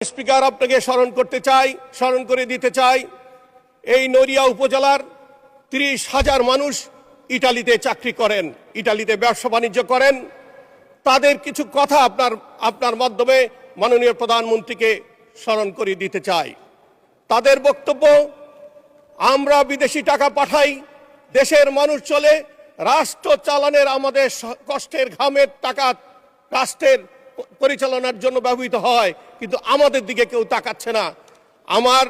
Speaker, আপনাকে স্মরণ করে দিতে চাই এই নড়িয়া উপজেলার ৩০,০০০ মানুষ ইটালিতে চাকরি করেন, ইটালিতে ব্যবসা বাণিজ্য করেন। তাদের কিছু কথা আপনার মাধ্যমে মাননীয় প্রধানমন্ত্রীকে স্মরণ করে দিতে চাই। তাদের বক্তব্য, আমরা বিদেশি টাকা পাঠাই, দেশের মানুষ চলে, রাষ্ট্র চালানের আমাদের কষ্টের ঘামের টাকা রাষ্ট্রের পরিচালনার জন্য ব্যবহৃত হয়, কিন্তু আমাদের দিকে কেউ তাকাচ্ছে না। আমার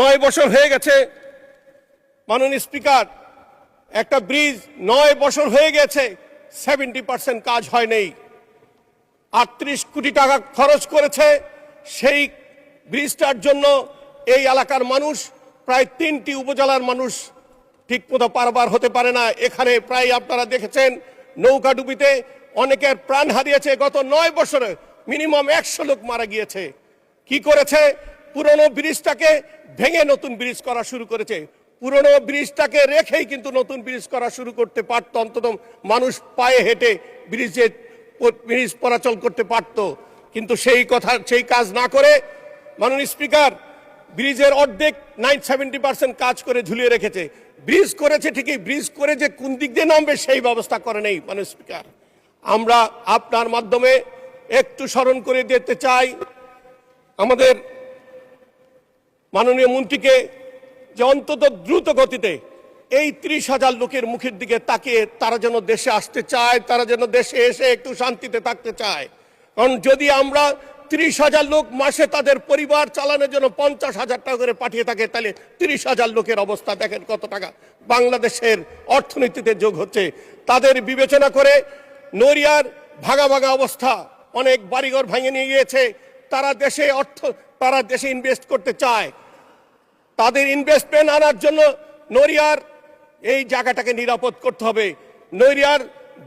9 বছর হয়ে গেছে মাননীয় স্পিকার, একটা ব্রিজ 9 বছর হয়ে গেছে, 70% কাজ হয় নাই। 38 কোটি টাকা খরচ করেছে সেই ব্রিজটার জন্য। এই এলাকার মানুষ, প্রায় 3টি উপজেলার মানুষ ঠিকমতো পারাপার হতে পারে না। এখানে প্রায় আপনারা দেখেছেন নৌকাডুবিতে অনেকের প্রাণ হারিয়েছে। গত 9 বছরে মিনিমাম 100 লোক মারা গিয়েছে। কি করেছে? পুরনো ব্রিজটাকে ভেঙে নতুন ব্রিজ করা শুরু করেছে। পুরনো ব্রিজটাকে রেখেই কিন্তু নতুন ব্রিজ করা শুরু করতে পারত, অন্তত মানুষ পায়ে হেঁটে ব্রিজ চলাচল করতে পারত। কিন্তু সেই কাজ না করে মাননীয় স্পিকার ব্রিজের অর্ধেক 70% কাজ করে ঝুলিয়ে রেখেছে। ব্রিজ করেছে ঠিকই, ব্রিজ করে যে কোন দিক দিয়ে নামবে সেই ব্যবস্থা করে নেই। মাননীয় স্পিকার, আমরা আপনার মাধ্যমে একটু স্মরণ করে দিতে চাই আমাদের মাননীয় মন্ত্রীকে, যে অন্তত দ্রুত গতিতে এই 30,000 লোকের মুখের দিকে তাকিয়ে তারা যেন দেশে আসতে চায়, তারা যেন দেশে এসে একটু শান্তিতে থাকতে চায়। কারণ যদি আমরা 30,000 লোক মাসে তাদের পরিবার চালানোর জন্য 50,000 টাকা করে পাঠিয়ে থাকে, তাহলে 30,000 লোকের অবস্থা দেখেন কত টাকা বাংলাদেশের অর্থনীতিতে যোগ হচ্ছে। তাদের বিবেচনা করে নড়িয়ার ভাগা ভাগা অবস্থা, অনেক বাড়িঘর ভেঙে নিয়ে গিয়েছে। তারা দেশে ইনভেস্ট করতে চায়। তাদের ইনভেস্টমেন্ট আনার জন্য নড়িয়ার এই জায়গাটাকে নিরাপদ করতে হবে। নড়িয়ার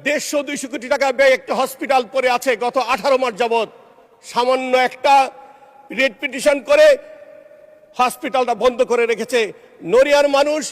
150-200 কোটি টাকা ব্যয় একটা হসপিটাল পড়ে আছে গত 18 মাস যাবৎ। সামান্য একটা রেড পিটিশন করে হসপিটালটা বন্ধ করে রেখেছে। নড়িয়ার মানুষ